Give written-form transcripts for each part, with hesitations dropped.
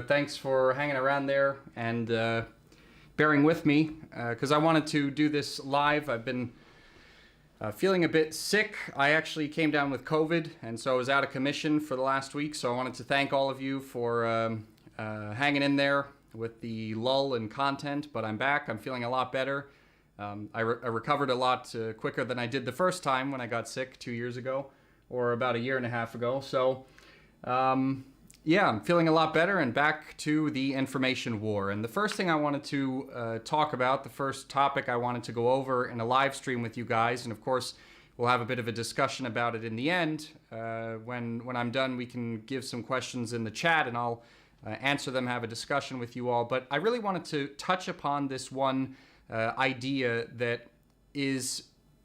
Thanks for hanging around there and bearing with me because I wanted to do this live. I've been feeling a bit sick. I actually came down with COVID, and so I was out of commission for the last week. So I wanted to thank all of you for hanging in there with the lull in content, but I'm back. I'm feeling a lot better. I recovered a lot quicker than I did the first time when I got sick 2 years ago, or about a year and a half ago. So yeah, I'm feeling a lot better and back to the information war. And the first thing I wanted to talk about, the first topic I wanted to go over in a live stream with you guys, and of course we'll have a bit of a discussion about it in the end. When I'm done, we can give some questions in the chat and I'll answer them, have a discussion with you all. But I really wanted to touch upon this one idea that is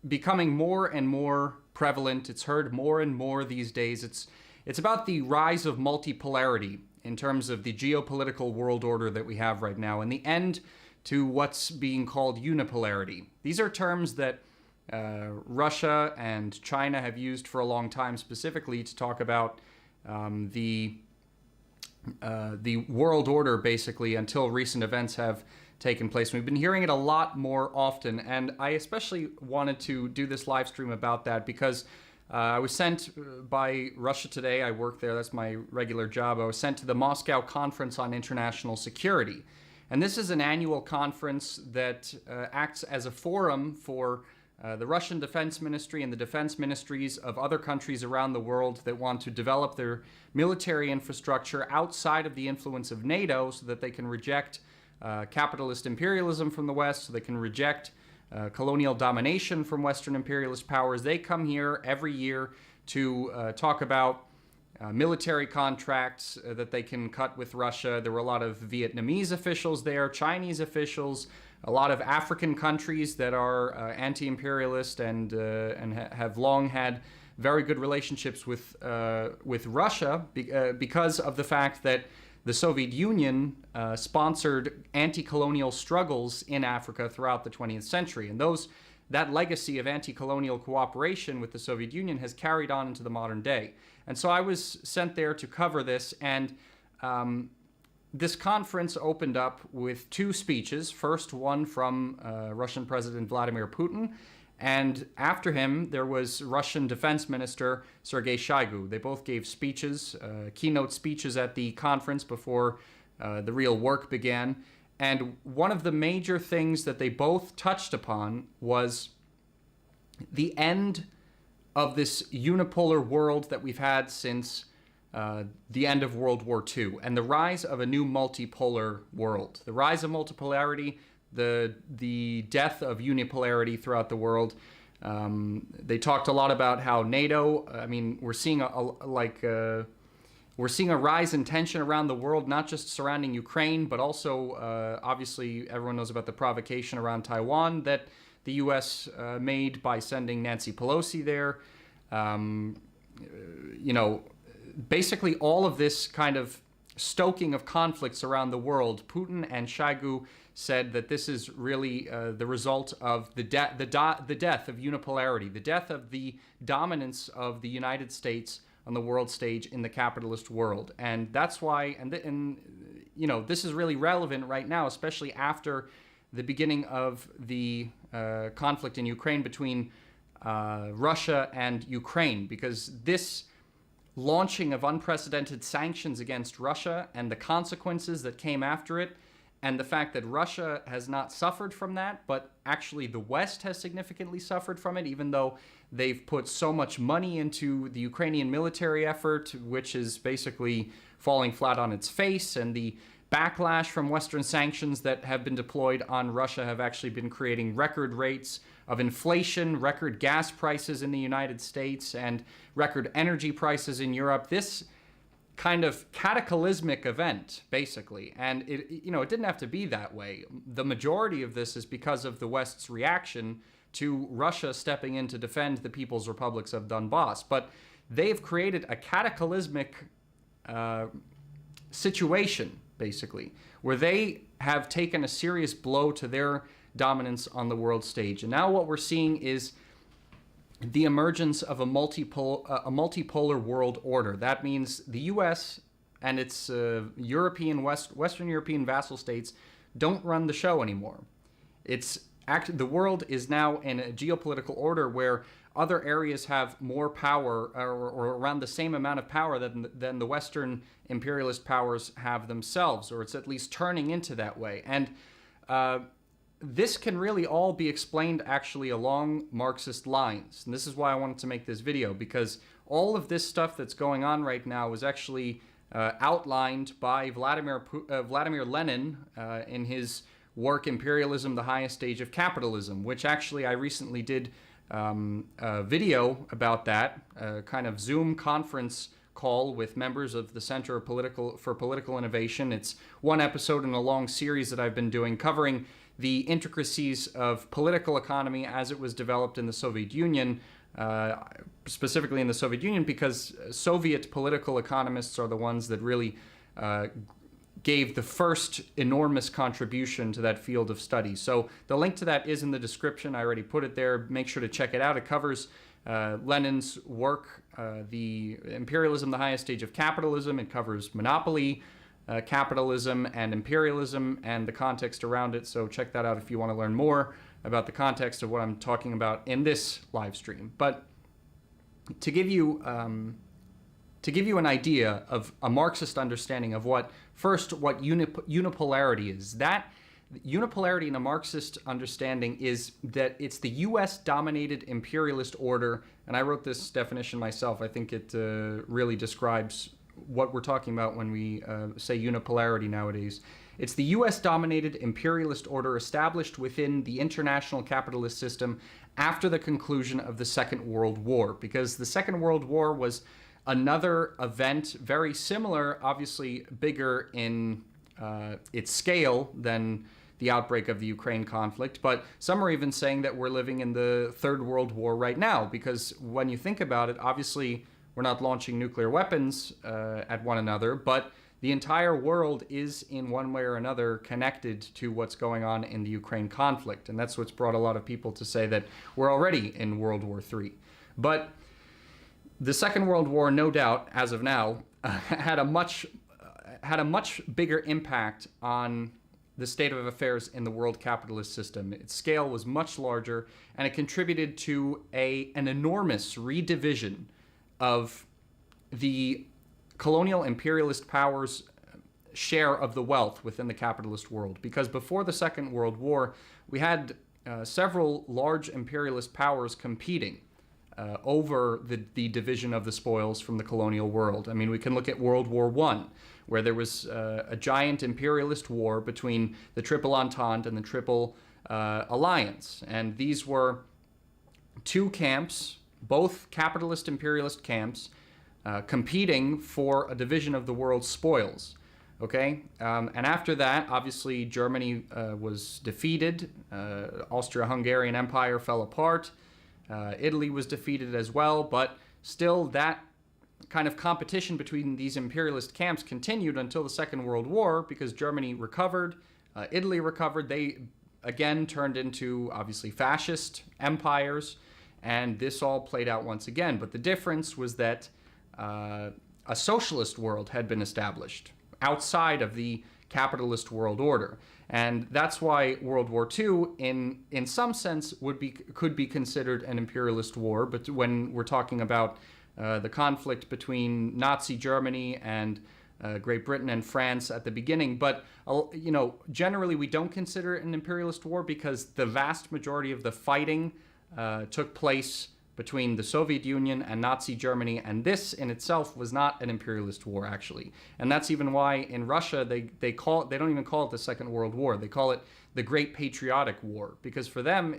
becoming more and more prevalent. It's heard more and more these days. It's about the rise of multipolarity in terms of the geopolitical world order that we have right now, and the end to what's being called unipolarity. These are terms that Russia and China have used for a long time, specifically to talk about the world order, basically, until recent events have taken place. We've been hearing it a lot more often, and I especially wanted to do this live stream about that because I was sent by Russia Today. I work there. That's my regular job. I was sent to the Moscow Conference on International Security. And this is an annual conference that acts as a forum for the Russian Defense Ministry and the defense ministries of other countries around the world that want to develop their military infrastructure outside of the influence of NATO so that they can reject capitalist imperialism from the West, so they can reject colonial domination from Western imperialist powers. They come here every year to talk about military contracts that they can cut with Russia. There were a lot of Vietnamese officials there, Chinese officials, a lot of African countries that are anti-imperialist and have long had very good relationships with Russia because of the fact that the Soviet Union sponsored anti-colonial struggles in Africa throughout the 20th century. And that legacy of anti-colonial cooperation with the Soviet Union has carried on into the modern day. And so I was sent there to cover this, and this conference opened up with two speeches. First, one from Russian President Vladimir Putin, and after him, there was Russian Defense Minister Sergei Shoigu. They both gave speeches, keynote speeches at the conference before the real work began. And one of the major things that they both touched upon was the end of this unipolar world that we've had since the end of World War II, and the rise of a new multipolar world. The rise of multipolarity, the death of unipolarity throughout the world. They talked a lot about how NATO, I mean, we're seeing a rise in tension around the world, not just surrounding Ukraine, but also obviously everyone knows about the provocation around Taiwan that the US made by sending Nancy Pelosi there. You know, basically all of this kind of stoking of conflicts around the world, Putin and Shoigu said that this is really the result of the death of unipolarity, the death of the dominance of the United States on the world stage in the capitalist world. And that's why, and you know, this is really relevant right now, especially after the beginning of the conflict in Ukraine between Russia and Ukraine, because this launching of unprecedented sanctions against Russia and the consequences that came after it, and the fact that Russia has not suffered from that, but actually the West has significantly suffered from it, even though they've put so much money into the Ukrainian military effort, which is basically falling flat on its face, and the backlash from Western sanctions that have been deployed on Russia have actually been creating record rates of inflation, record gas prices in the United States, and record energy prices in Europe. This kind of cataclysmic event, basically. And it didn't have to be that way. The majority of this is because of the West's reaction to Russia stepping in to defend the People's Republics of Donbass. But they've created a cataclysmic situation, basically, where they have taken a serious blow to their dominance on the world stage. And now what we're seeing is the emergence of a multipolar world order. That means the U.S. and its Western European vassal states don't run the show anymore. The world is now in a geopolitical order where other areas have more power, or around the same amount of power than the Western imperialist powers have themselves, or it's at least turning into that way. And this can really all be explained actually along Marxist lines. And this is why I wanted to make this video, because all of this stuff that's going on right now was actually outlined by Vladimir Lenin in his work Imperialism, the Highest Stage of Capitalism, which actually I recently did a video about that, a kind of Zoom conference call with members of the Center for Political Innovation. It's one episode in a long series that I've been doing covering the intricacies of political economy as it was developed in the Soviet Union, specifically in the Soviet Union, because Soviet political economists are the ones that really gave the first enormous contribution to that field of study. So the link to that is in the description. I already put it there. Make sure to check it out. It covers Lenin's work, the Imperialism, the Highest Stage of Capitalism. It covers monopoly, capitalism, and imperialism, and the context around it. So check that out if you want to learn more about the context of what I'm talking about in this live stream. But to give you an idea of a Marxist understanding of what unipolarity is. That unipolarity in a Marxist understanding is that it's the US-dominated imperialist order, and I wrote this definition myself. I think it really describes what we're talking about when we say unipolarity nowadays. It's the US-dominated imperialist order established within the international capitalist system after the conclusion of the Second World War, because the Second World War was another event very similar, obviously bigger in its scale than the outbreak of the Ukraine conflict, but some are even saying that we're living in the Third World War right now, because when you think about it, obviously we're not launching nuclear weapons at one another, but the entire world is in one way or another connected to what's going on in the Ukraine conflict, and that's what's brought a lot of people to say that we're already in World War III. But the Second World War, no doubt, as of now, had a much bigger impact on the state of affairs in the world capitalist system. Its scale was much larger, and it contributed to an enormous redivision of the colonial imperialist powers' share of the wealth within the capitalist world. Because before the Second World War, we had several large imperialist powers competing over the division of the spoils from the colonial world. I mean, we can look at World War I, where there was a giant imperialist war between the Triple Entente and the Triple Alliance. And these were two camps, both capitalist imperialist camps, competing for a division of the world's spoils. Okay? And after that, obviously, Germany was defeated. Austro-Hungarian Empire fell apart. Italy was defeated as well, but still that kind of competition between these imperialist camps continued until the Second World War, because Germany recovered, Italy recovered. They again turned into obviously fascist empires, and this all played out once again. But the difference was that a socialist world had been established outside of the capitalist world order. And that's why World War II, in some sense, could be considered an imperialist war. But when we're talking about the conflict between Nazi Germany and Great Britain and France at the beginning, but generally we don't consider it an imperialist war because the vast majority of the fighting took place between the Soviet Union and Nazi Germany, and this in itself was not an imperialist war, actually. And that's even why in Russia they don't even call it the Second World War. They call it the Great Patriotic War, because for them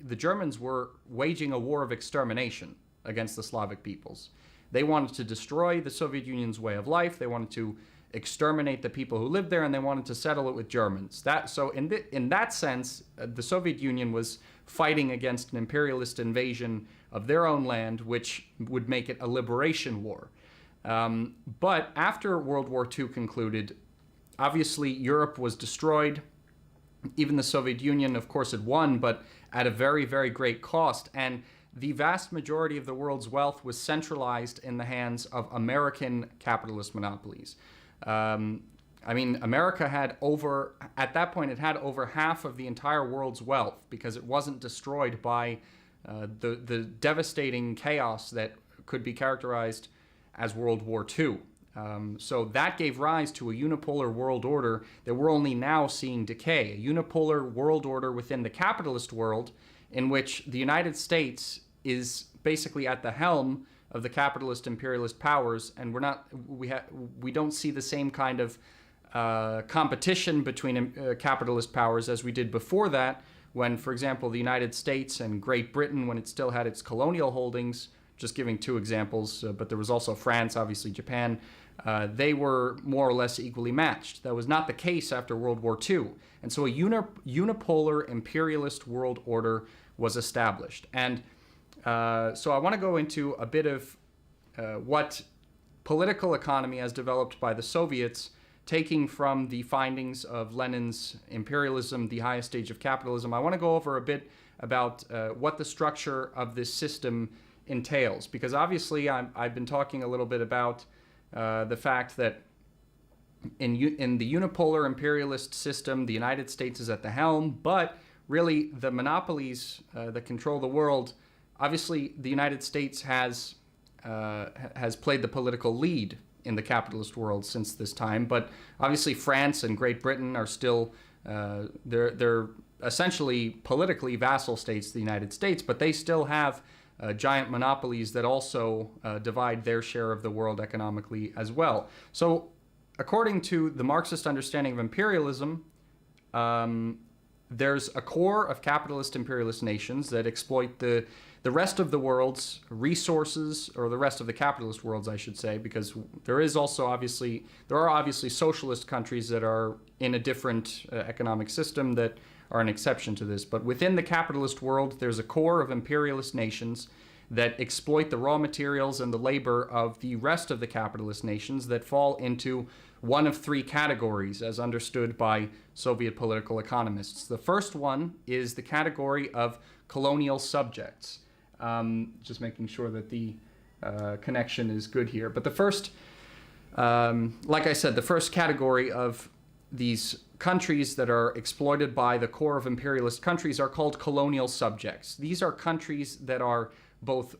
the Germans were waging a war of extermination against the Slavic peoples. They wanted to destroy the Soviet Union's way of life. They wanted to exterminate the people who lived there, and they wanted to settle it with Germans. So in that sense, the Soviet Union was fighting against an imperialist invasion of their own land, which would make it a liberation war. But after World War II concluded, obviously Europe was destroyed. Even the Soviet Union, of course, had won, but at a very, very great cost. And the vast majority of the world's wealth was centralized in the hands of American capitalist monopolies. I mean, America had at that point, it had over half of the entire world's wealth because it wasn't destroyed by the devastating chaos that could be characterized as World War II. So that gave rise to a unipolar world order that we're only now seeing decay, a unipolar world order within the capitalist world in which the United States is basically at the helm of the capitalist imperialist powers, and we don't see the same kind of competition between capitalist powers as we did before that, when, for example, the United States and Great Britain, when it still had its colonial holdings, just giving two examples, but there was also France, obviously Japan, they were more or less equally matched. That was not the case after World War II. And so a unipolar imperialist world order was established. And so I want to go into a bit of what political economy as developed by the Soviets, taking from the findings of Lenin's Imperialism, the highest stage of capitalism. I want to go over a bit about what the structure of this system entails, because obviously I've been talking a little bit about the fact that in the unipolar imperialist system, the United States is at the helm, but really the monopolies that control the world, obviously the United States has played the political lead in the capitalist world since this time, but obviously France and Great Britain are still, they're essentially politically vassal states to the United States, but they still have giant monopolies that also divide their share of the world economically as well. So according to the Marxist understanding of imperialism, there's a core of capitalist imperialist nations that exploit the rest of the world's resources, or the rest of the capitalist worlds, I should say, because there are obviously socialist countries that are in a different economic system that are an exception to this. But within the capitalist world, there's a core of imperialist nations that exploit the raw materials and the labor of the rest of the capitalist nations that fall into one of three categories as understood by Soviet political economists. The first one is the category of colonial subjects. Just making sure that the connection is good here. But the first, like I said, the first category of these countries that are exploited by the core of imperialist countries are called colonial subjects. These are countries that are both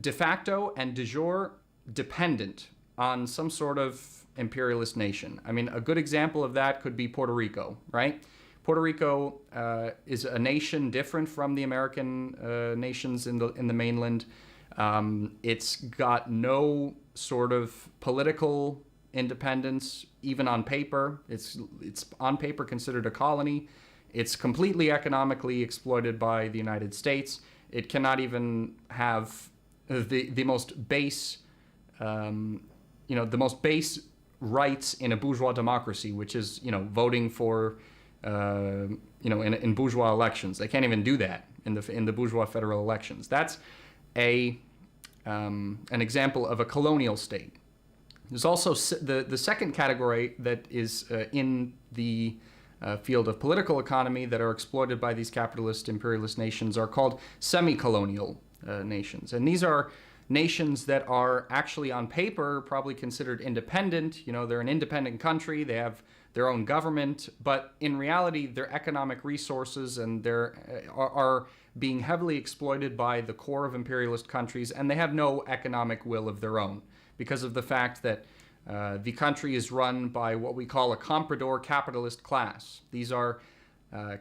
de facto and de jure dependent on some sort of imperialist nation. I mean, a good example of that could be Puerto Rico, right? Puerto Rico is a nation different from the American nations in the mainland. It's got no sort of political independence, even on paper. It's on paper considered a colony. It's completely economically exploited by the United States. It cannot even have the most base, the most base rights in a bourgeois democracy, which is, voting for, in bourgeois elections. They can't even do that in the bourgeois federal elections. That's an example of a colonial state. There's also the second category that is in the field of political economy that are exploited by these capitalist imperialist nations are called semi-colonial nations. And these are nations that are actually on paper probably considered independent. They're an independent country. They have their own government, but in reality, their economic resources and are being heavily exploited by the core of imperialist countries, and they have no economic will of their own because of the fact that the country is run by what we call a comprador capitalist class. These are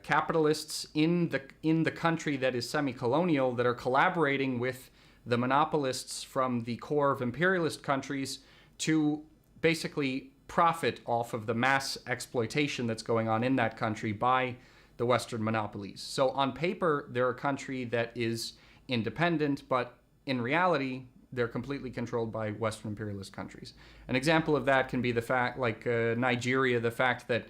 capitalists in the country that is semi-colonial that are collaborating with the monopolists from the core of imperialist countries to basically profit off of the mass exploitation that's going on in that country by the Western monopolies. So on paper, they're a country that is independent, but in reality, they're completely controlled by Western imperialist countries. An example of that can be the fact, like Nigeria, the fact that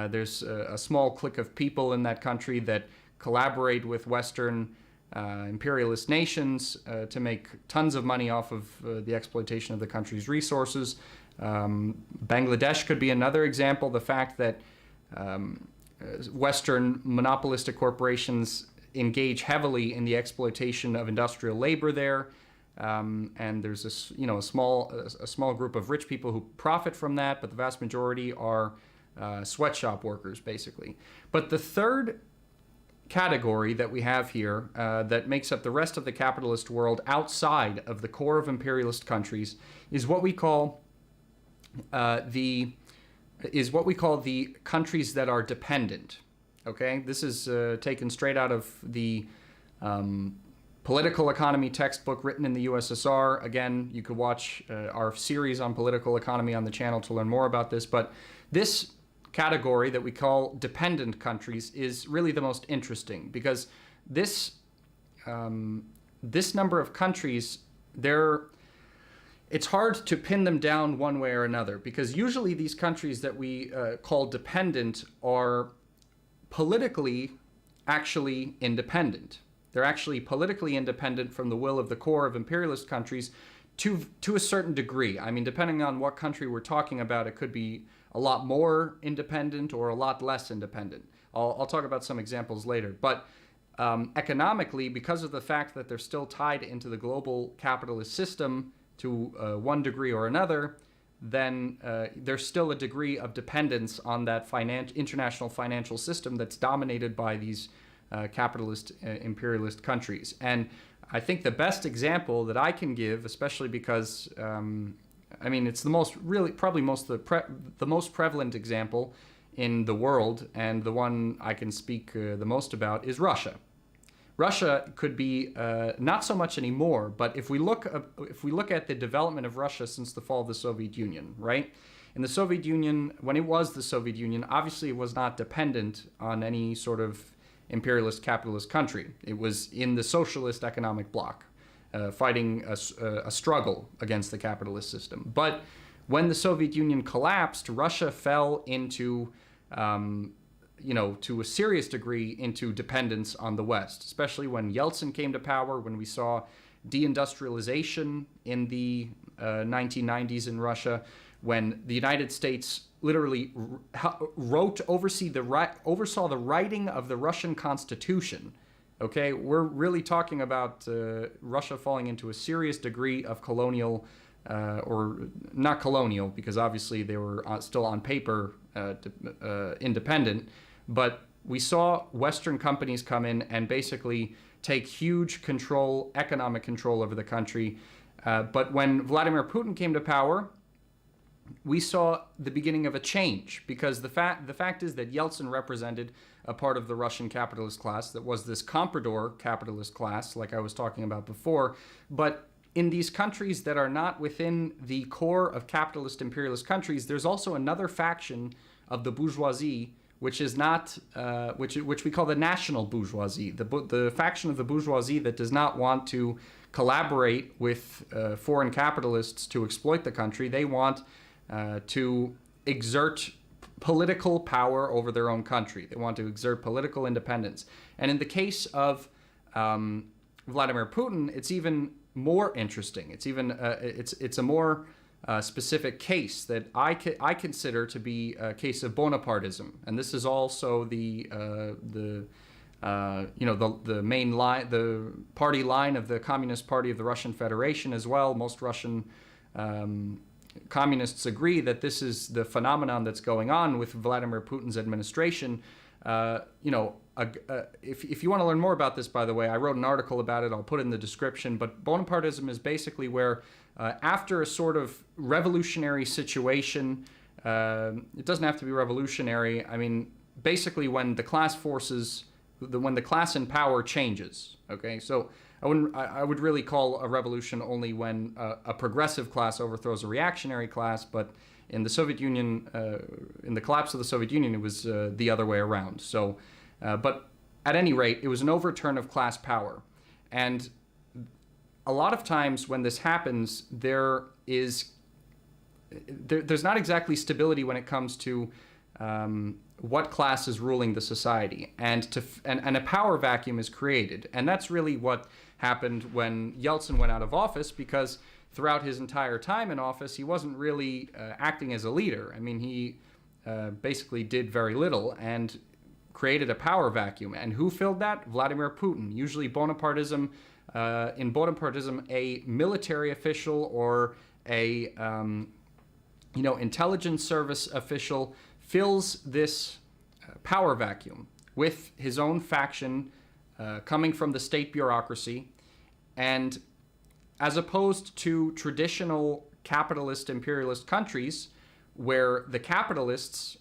there's a small clique of people in that country that collaborate with Western imperialist nations to make tons of money off of the exploitation of the country's resources. Bangladesh could be another example. The fact that Western monopolistic corporations engage heavily in the exploitation of industrial labor there. And there's this, a small group of rich people who profit from that, but the vast majority are sweatshop workers, basically. But the third category that we have here that makes up the rest of the capitalist world outside of the core of imperialist countries is what we call the countries that are dependent. Okay, this is taken straight out of the political economy textbook written in the USSR. Again, you could watch our series on political economy on the channel to learn more about this. But this category that we call dependent countries is really the most interesting, because this number of countries, it's hard to pin them down one way or another, because usually these countries that we call dependent are politically actually independent. They're actually politically independent from the will of the core of imperialist countries to a certain degree. I mean, depending on what country we're talking about, it could be a lot more independent or a lot less independent. I'll talk about some examples later. But economically, because of the fact that they're still tied into the global capitalist system to one degree or another, then there's still a degree of dependence on that international financial system that's dominated by these capitalist imperialist countries. And I think the best example that I can give, especially because it's the most prevalent example in the world, and the one I can speak the most about, is Russia. Russia could be not so much anymore, but if we look at the development of Russia since the fall of the Soviet Union, right? In the Soviet Union, when it was the Soviet Union, obviously it was not dependent on any sort of imperialist capitalist country. It was in the socialist economic bloc, fighting a struggle against the capitalist system. But when the Soviet Union collapsed, Russia fell into, to a serious degree, into dependence on the West, especially when Yeltsin came to power, when we saw deindustrialization in the 1990s in Russia, when the United States literally oversaw the writing of the Russian Constitution. Okay, we're really talking about Russia falling into a serious degree of colonial, or not colonial, because obviously they were still on paper independent, but we saw Western companies come in and basically take huge economic control over the country. But when Vladimir Putin came to power, we saw the beginning of a change, because the fact is that Yeltsin represented a part of the Russian capitalist class that was this comprador capitalist class, like I was talking about before. But in these countries that are not within the core of capitalist imperialist countries, there's also another faction of the bourgeoisie, which is not, which we call the national bourgeoisie, the faction of the bourgeoisie that does not want to collaborate with foreign capitalists to exploit the country. They want to exert political power over their own country. They want to exert political independence. And in the case of Vladimir Putin, it's even more interesting. It's even it's a more specific case that I consider to be a case of Bonapartism, and this is also the main line, the party line of the Communist Party of the Russian Federation as well. Most Russian communists agree that this is the phenomenon that's going on with Vladimir Putin's administration. If you want to learn more about this, by the way, I wrote an article about it. I'll put it in the description. But Bonapartism is basically where, after a sort of revolutionary situation, it doesn't have to be revolutionary. I mean, basically when the class forces, when the class in power changes. Okay, so I would really call a revolution only when a progressive class overthrows a reactionary class. But in the Soviet Union, in the collapse of the Soviet Union, it was the other way around. So, but at any rate, it was an overturn of class power. And a lot of times when this happens, there's not exactly stability when it comes to what class is ruling the society, and a power vacuum is created. And that's really what happened when Yeltsin went out of office, because throughout his entire time in office, he wasn't really acting as a leader. I mean, he basically did very little, and created a power vacuum. And who filled that? Vladimir Putin. Usually Bonapartism, in Bonapartism, a military official or a intelligence service official fills this power vacuum with his own faction coming from the state bureaucracy. And as opposed to traditional capitalist imperialist countries where the capitalists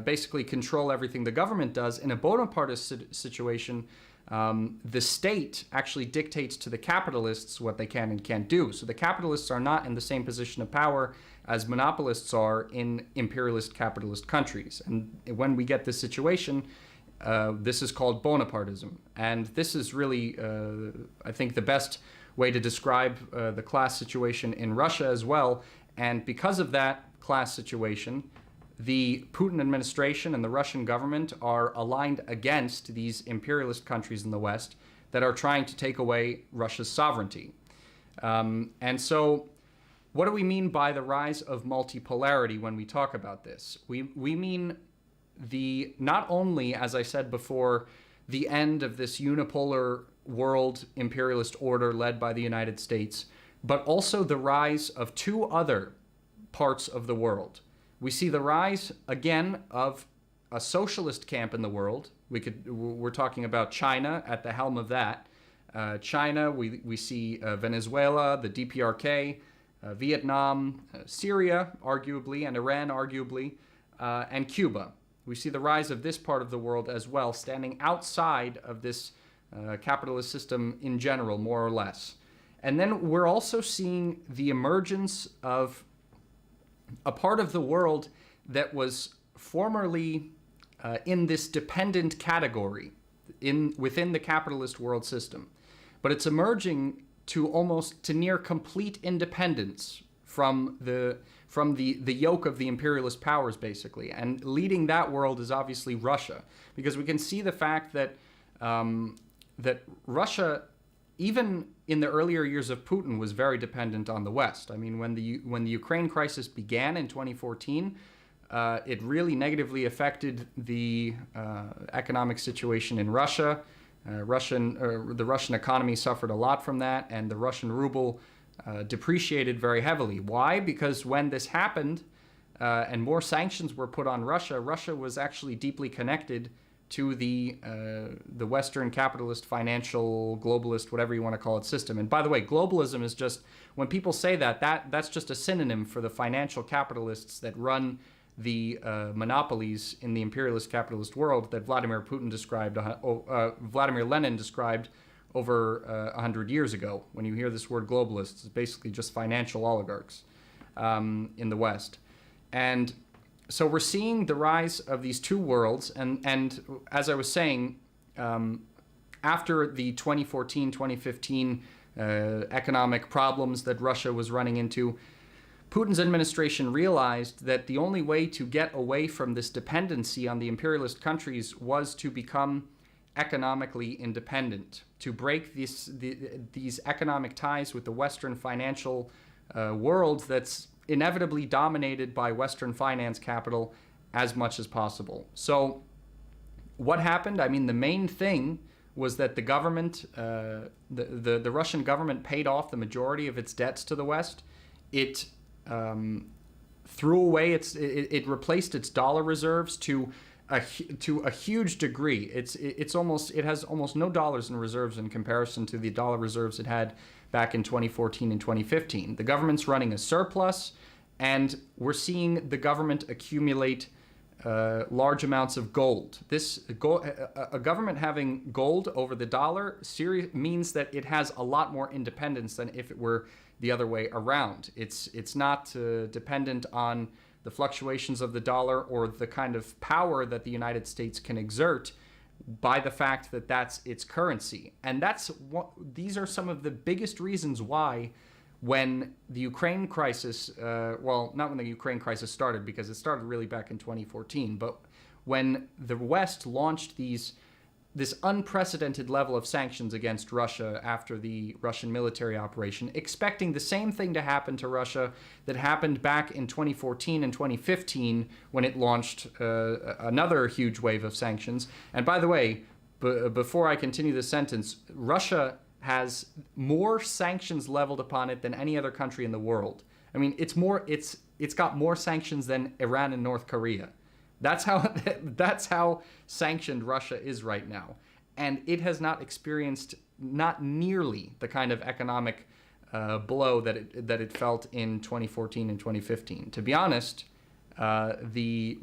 basically control everything the government does, in a Bonapartist situation, the state actually dictates to the capitalists what they can and can't do. So the capitalists are not in the same position of power as monopolists are in imperialist capitalist countries. And when we get this situation, this is called Bonapartism. And this is really, I think, the best way to describe the class situation in Russia as well. And because of that class situation, the Putin administration and the Russian government are aligned against these imperialist countries in the West that are trying to take away Russia's sovereignty. And so what do we mean by the rise of multipolarity when we talk about this? We mean not only, as I said before, the end of this unipolar world imperialist order led by the United States, but also the rise of two other parts of the world. We see the rise, again, of a socialist camp in the world. We're talking about China at the helm of that. China, we see Venezuela, the DPRK, Vietnam, Syria, arguably, and Iran, arguably, and Cuba. We see the rise of this part of the world as well, standing outside of this capitalist system in general, more or less. And then we're also seeing the emergence of a part of the world that was formerly in this dependent category within the capitalist world system. But it's emerging to near complete independence from the yoke of the imperialist powers, basically. And leading that world is obviously Russia, because we can see the fact that that Russia, even in the earlier years of Putin, was very dependent on the West. I mean, when the Ukraine crisis began in 2014, it really negatively affected the economic situation in Russia. The Russian economy suffered a lot from that, and the Russian ruble depreciated very heavily. Why? Because when this happened and more sanctions were put on Russia, Russia was actually deeply connected to the Western capitalist, financial, globalist, whatever you want to call it, system. And by the way, globalism is just, when people say that's just a synonym for the financial capitalists that run the monopolies in the imperialist capitalist world that Vladimir Putin described, Vladimir Lenin described over 100 years ago. When you hear this word globalists, it's basically just financial oligarchs in the West. And so we're seeing the rise of these two worlds, and as I was saying, after the 2014-2015 economic problems that Russia was running into, Putin's administration realized that the only way to get away from this dependency on the imperialist countries was to become economically independent, to break these economic ties with the Western financial world that's inevitably dominated by Western finance capital as much as possible. So what happened? I mean, the main thing was that the government, the Russian government, paid off the majority of its debts to the West. It threw away it replaced its dollar reserves to a huge degree. It has almost no dollars in reserves in comparison to the dollar reserves it had back in 2014 and 2015. The government's running a surplus, and we're seeing the government accumulate large amounts of gold. A government having gold over the dollar means that it has a lot more independence than if it were the other way around. It's not dependent on the fluctuations of the dollar or the kind of power that the United States can exert by the fact that that's its currency. And these are some of the biggest reasons why, when the Ukraine crisis, well, not when the Ukraine crisis started, because it started really back in 2014, but when the West launched these this unprecedented level of sanctions against Russia after the Russian military operation, expecting the same thing to happen to Russia that happened back in 2014 and 2015 when it launched another huge wave of sanctions. And by the way, before I continue the sentence, Russia has more sanctions leveled upon it than any other country in the world. I mean, it's got more sanctions than Iran and North Korea. That's how sanctioned Russia is right now. And it has not experienced not nearly the kind of economic blow that it felt in 2014 and 2015. To be honest, the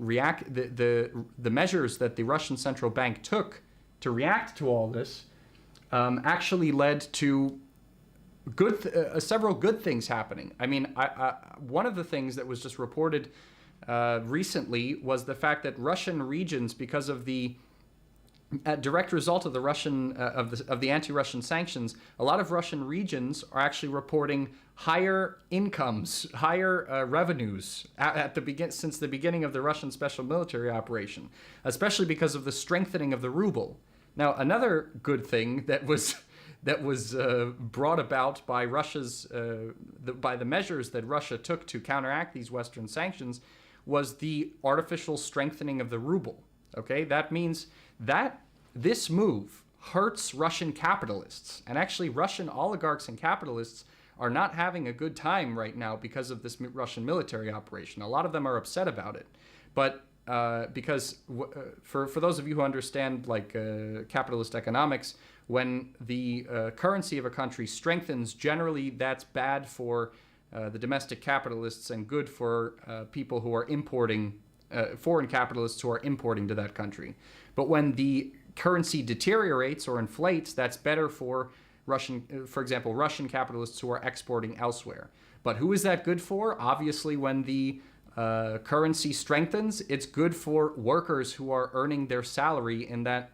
measures that the Russian central bank took to react to all this actually led to several good things happening. I mean, one of the things that was just reported recently was the fact that Russian regions, because of the direct result of the Russian of the anti-Russian sanctions, a lot of Russian regions are actually reporting higher incomes, higher revenues since the beginning of the Russian special military operation, especially because of the strengthening of the ruble. Now, another good thing that was brought about by by the measures that Russia took to counteract these Western sanctions was the artificial strengthening of the ruble. Okay, that means that this move hurts Russian capitalists, and actually Russian oligarchs and capitalists are not having a good time right now because of this Russian military operation. A lot of them are upset about it, but because for those of you who understand capitalist economics, when the currency of a country strengthens, generally that's bad for the domestic capitalists and good for people who are importing, foreign capitalists who are importing to that country. But when the currency deteriorates or inflates, that's better for for example, Russian capitalists who are exporting elsewhere. But who is that good for? Obviously, when the currency strengthens, it's good for workers who are earning their salary in that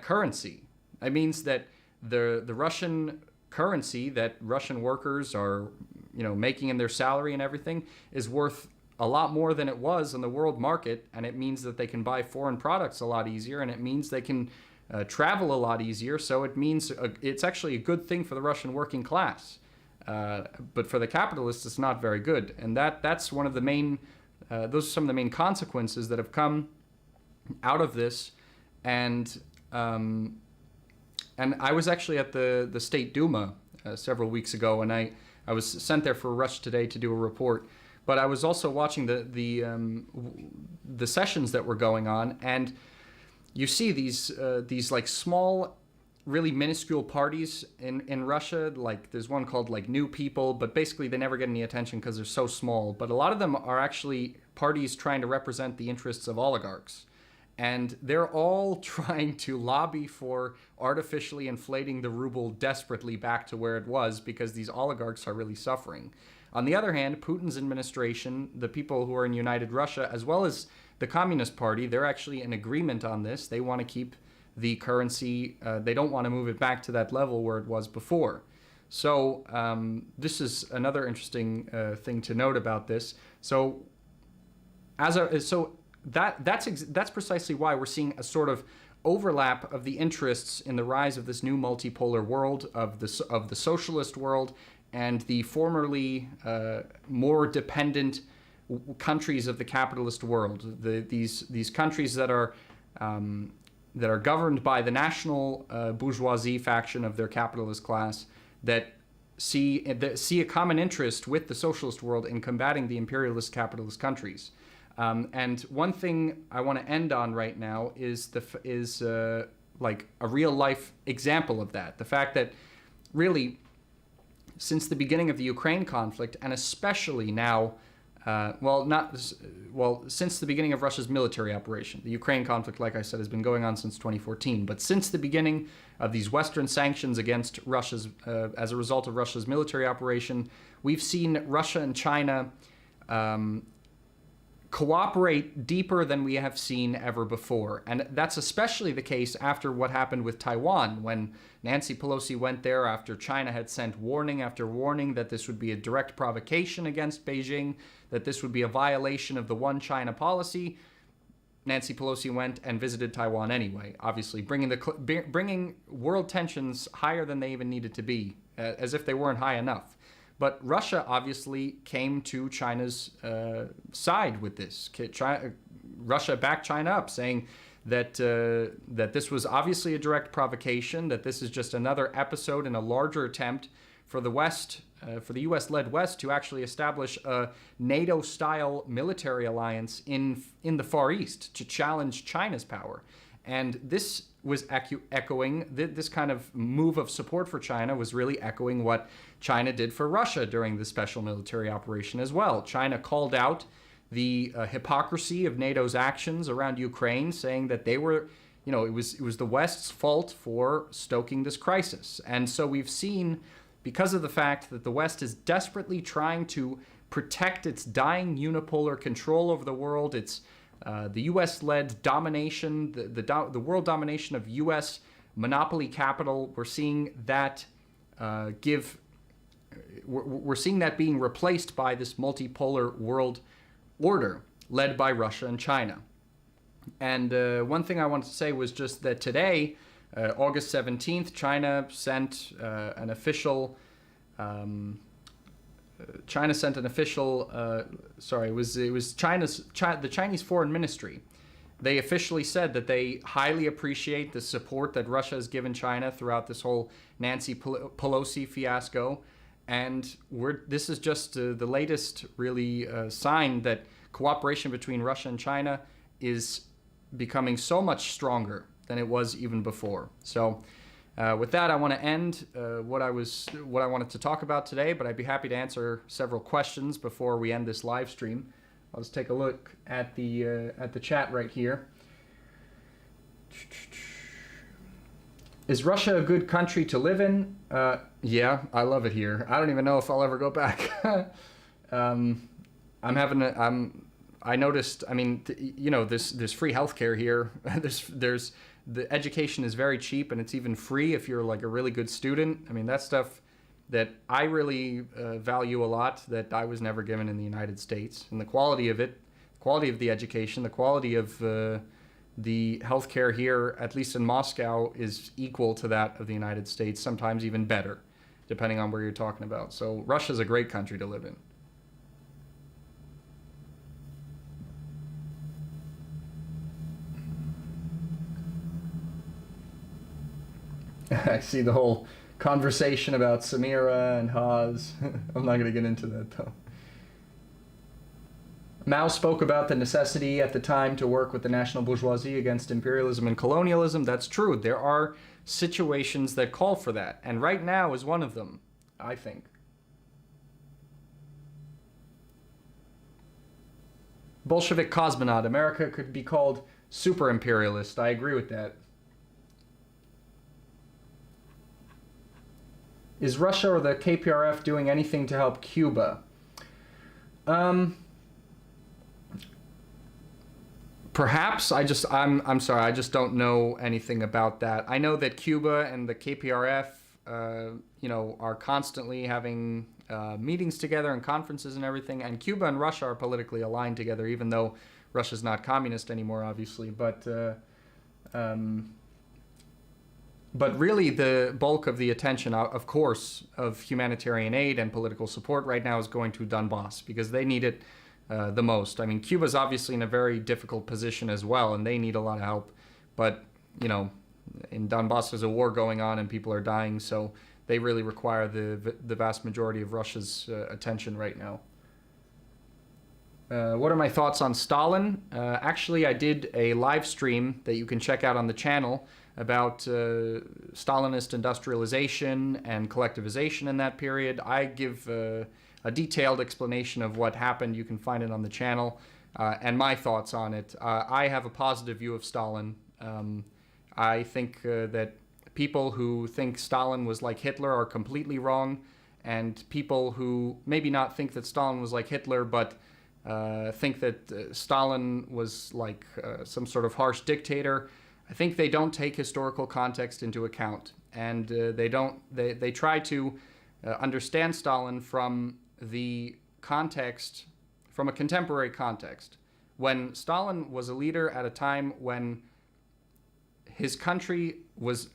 currency. It means that the Russian currency that Russian workers are, making in their salary and everything is worth a lot more than it was in the world market, and it means that they can buy foreign products a lot easier, and it means they can travel a lot easier. So it means it's actually a good thing for the Russian working class. But for the capitalists, it's not very good, and that's one of the main. Those are some of the main consequences that have come out of this, and I was actually at the State Duma several weeks ago, and I was sent there for Russia Today to do a report. But I was also watching the sessions that were going on, and you see these like small, really minuscule parties in Russia. Like there's one called like New People, but basically they never get any attention because they're so small. But a lot of them are actually parties trying to represent the interests of oligarchs. And they're all trying to lobby for artificially inflating the ruble desperately back to where it was because these oligarchs are really suffering. On the other hand, Putin's administration, the people who are in United Russia, as well as the Communist Party, they're actually in agreement on this. They want to keep the currency. They don't want to move it back to that level where it was before. So this is another interesting thing to note about this. So that's precisely why we're seeing a sort of overlap of the interests in the rise of this new multipolar world of the socialist world and the formerly more dependent countries of the capitalist world. These countries that are governed by the national bourgeoisie faction of their capitalist class that see a common interest with the socialist world in combating the imperialist capitalist countries. And one thing I want to end on right now is like a real life example of that. The fact that really, since the beginning of the Ukraine conflict, and especially now, since the beginning of Russia's military operation, the Ukraine conflict, like I said, has been going on since 2014. But since the beginning of these Western sanctions against Russia's, as a result of Russia's military operation, we've seen Russia and China cooperate deeper than we have seen ever before. And that's especially the case after what happened with Taiwan, when Nancy Pelosi went there after China had sent warning after warning that this would be a direct provocation against Beijing, that this would be a violation of the One China policy. Nancy Pelosi went and visited Taiwan anyway, obviously, bringing world tensions higher than they even needed to be, as if they weren't high enough. But Russia obviously came to China's side with this. Russia backed China up, saying that this was obviously a direct provocation, that this is just another episode in a larger attempt for the West, for the U.S.-led West, to actually establish a NATO-style military alliance in the Far East to challenge China's power. And this was echoing, this kind of move of support for China was really echoing what China did for Russia during the special military operation as well. China called out the hypocrisy of NATO's actions around Ukraine, saying that they were, it was the West's fault for stoking this crisis. And so we've seen, because of the fact that the West is desperately trying to protect its dying unipolar control over the world, its the U.S.-led domination, the world domination of U.S. monopoly capital, we're seeing that we're seeing that being replaced by this multipolar world order led by Russia and China. And one thing I wanted to say was just that today, August 17th, China sent an official. The Chinese Foreign Ministry. They officially said that they highly appreciate the support that Russia has given China throughout this whole Nancy Pelosi fiasco. And this is just the latest really sign that cooperation between Russia and China is becoming so much stronger than it was even before. So with that, I want to end what I wanted to talk about today, but I'd be happy to answer several questions before we end this live stream. I'll just take a look at the chat right here. Is Russia a good country to live in? Yeah, I love it here. I don't even know if I'll ever go back. I noticed, there's free healthcare here. The education is very cheap, and it's even free if you're like a really good student. I mean, that's stuff that I really value a lot that I was never given in the United States. And the quality of it, quality of the education, the quality of the healthcare here, at least in Moscow, is equal to that of the United States, sometimes even better, depending on where you're talking about. So Russia's a great country to live in. I see the whole conversation about Samira and Haas. I'm not going to get into that, though. Mao spoke about the necessity at the time to work with the national bourgeoisie against imperialism and colonialism. That's true. There are situations that call for that, and right now is one of them, I think. Bolshevik cosmonaut. America could be called super imperialist. I agree with that. Is Russia or the KPRF doing anything to help Cuba? Perhaps. I'm sorry, I just don't know anything about that. I know that Cuba and the KPRF, are constantly having meetings together and conferences and everything. And Cuba and Russia are politically aligned together, even though Russia's not communist anymore, obviously. But really, the bulk of the attention, of course, of humanitarian aid and political support right now is going to Donbass because they need it the most. I mean, Cuba's obviously in a very difficult position as well, and they need a lot of help. But, in Donbass, there's a war going on and people are dying, so they really require the vast majority of Russia's attention right now. What are my thoughts on Stalin? Actually, I did a live stream that you can check out on the channel about Stalinist industrialization and collectivization in that period. I give a detailed explanation of what happened. You can find it on the channel, and my thoughts on it. I have a positive view of Stalin. I think that people who think Stalin was like Hitler are completely wrong, and people who maybe not think that Stalin was like Hitler, but think that Stalin was like some sort of harsh dictator, I think they don't take historical context into account, and they try to understand Stalin from the context, from a contemporary context, when Stalin was a leader at a time when his country was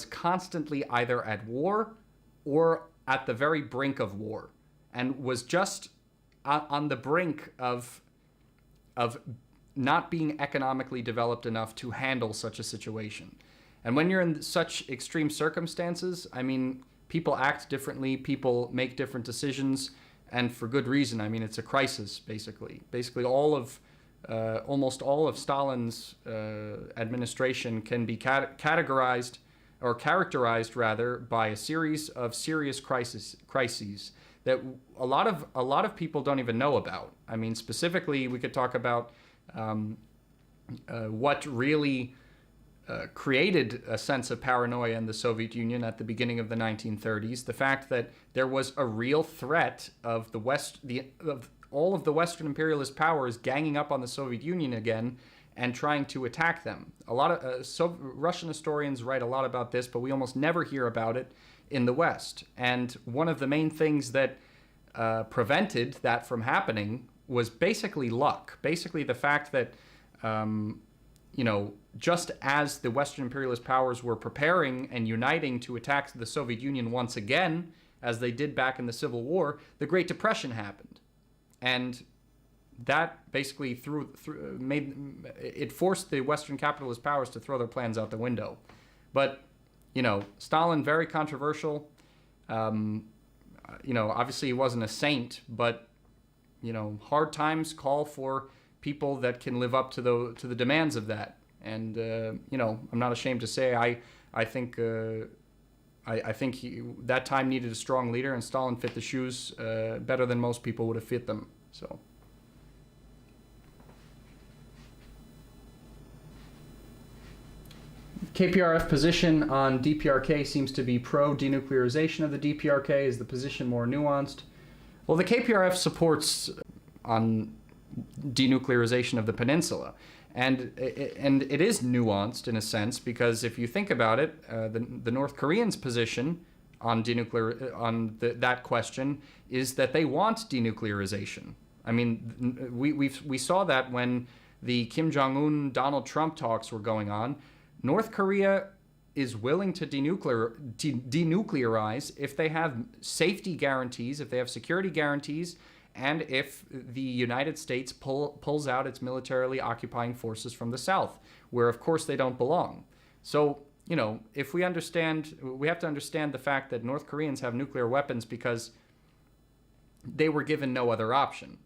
constantly either at war or at the very brink of war, and was just on the brink of not being economically developed enough to handle such a situation. And when you're in such extreme circumstances, I mean, people act differently, people make different decisions, and for good reason. I mean, it's a crisis, basically. Basically, almost all of Stalin's administration can be categorized, or characterized rather, by a series of serious crises that a lot of people don't even know about. I mean, specifically, we could talk about what really created a sense of paranoia in the Soviet Union at the beginning of the 1930s. The fact that there was a real threat of all of the Western imperialist powers ganging up on the Soviet Union again and trying to attack them. A lot of Russian historians write a lot about this, but we almost never hear about it in the West. And one of the main things that prevented that from happening was basically luck. Basically the fact that, just as the Western imperialist powers were preparing and uniting to attack the Soviet Union once again, as they did back in the Civil War, the Great Depression happened. And that basically forced the Western capitalist powers to throw their plans out the window. But, Stalin, very controversial. Obviously he wasn't a saint, but, hard times call for people that can live up to the demands of that. And, I'm not ashamed to say I think that time needed a strong leader, and Stalin fit the shoes better than most people would have fit them. So. KPRF position on DPRK seems to be pro-denuclearization of the DPRK. Is the position more nuanced? Well, the KPRF supports on denuclearization of the peninsula. And it is nuanced in a sense, because if you think about it, the North Koreans' position on that question is that they want denuclearization. I mean, we saw that when the Kim Jong-un, Donald Trump talks were going on. North Korea is willing to denuclearize if they have safety guarantees, if they have security guarantees, and if the United States pulls out its militarily occupying forces from the South, where of course they don't belong. So, if we have to understand the fact that North Koreans have nuclear weapons because they were given no other option.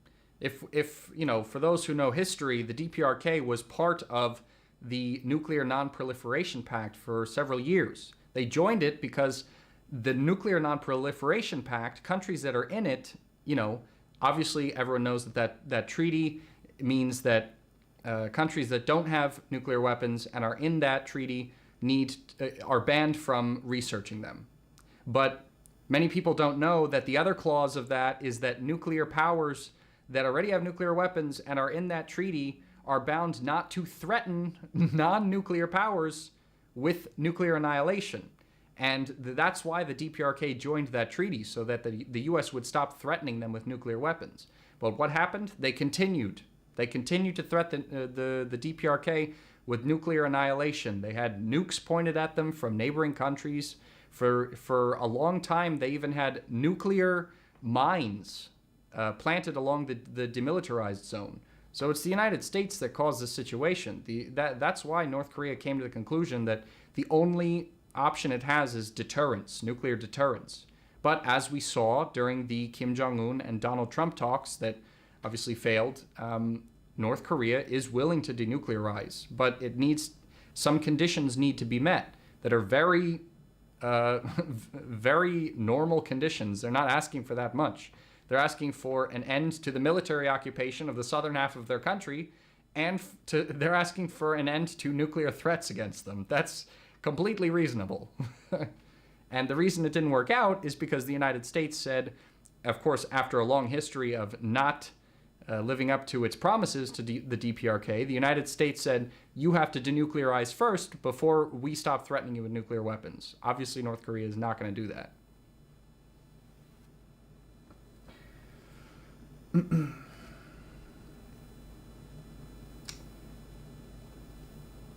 If for those who know history, the DPRK was part of the Nuclear Non-Proliferation Pact for several years. They joined it because the Nuclear Non-Proliferation Pact, countries that are in it, obviously everyone knows that treaty means that countries that don't have nuclear weapons and are in that treaty are banned from researching them. But many people don't know that the other clause of that is that nuclear powers that already have nuclear weapons and are in that treaty are bound not to threaten non-nuclear powers with nuclear annihilation. And that's why the DPRK joined that treaty, so that the U.S. would stop threatening them with nuclear weapons. But what happened? They continued. They continued to threaten the DPRK with nuclear annihilation. They had nukes pointed at them from neighboring countries. For a long time, they even had nuclear mines planted along the demilitarized zone. So it's the United States that caused this situation. That's why North Korea came to the conclusion that the only option it has is deterrence, nuclear deterrence. But as we saw during the Kim Jong-un and Donald Trump talks that obviously failed, North Korea is willing to denuclearize, but some conditions need to be met that are very, very normal conditions. They're not asking for that much. They're asking for an end to the military occupation of the southern half of their country, and they're asking for an end to nuclear threats against them. That's completely reasonable. And the reason it didn't work out is because the United States said, of course, after a long history of not living up to its promises to the DPRK, the United States said, you have to denuclearize first before we stop threatening you with nuclear weapons. Obviously, North Korea is not going to do that.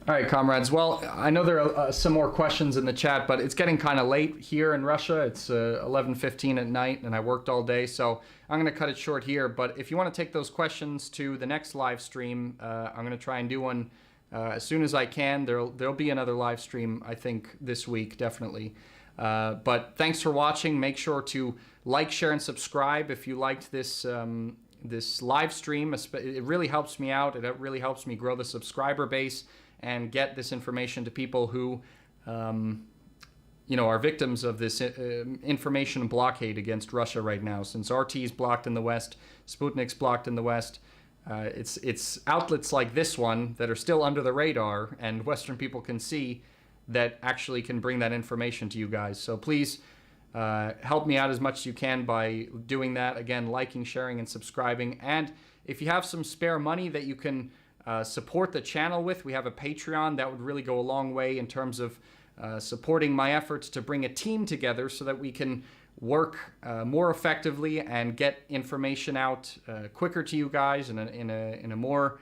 All right, comrades. Well, I know there are some more questions in the chat, but it's getting kind of late here in Russia. It's 11:15 at night, and I worked all day, so I'm going to cut it short here. But if you want to take those questions to the next live stream, I'm going to try and do one as soon as I can. There'll be another live stream, I think, this week, definitely. But thanks for watching. Make sure to like, share, and subscribe if you liked this this live stream. It really helps me out. It really helps me grow the subscriber base and get this information to people who, are victims of this information blockade against Russia right now. Since RT is blocked in the West, Sputnik's blocked in the West, it's outlets like this one that are still under the radar and Western people can see that actually can bring that information to you guys. So please help me out as much as you can by doing that. Again, liking, sharing, and subscribing. And if you have some spare money that you can support the channel with, we have a Patreon. That would really go a long way in terms of supporting my efforts to bring a team together so that we can work more effectively and get information out quicker to you guys in a more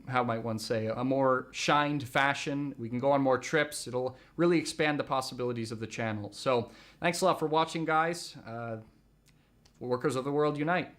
how might one say, a more shined fashion. We can go on more trips. It'll really expand the possibilities of the channel. So thanks a lot for watching, guys. Workers of the world unite.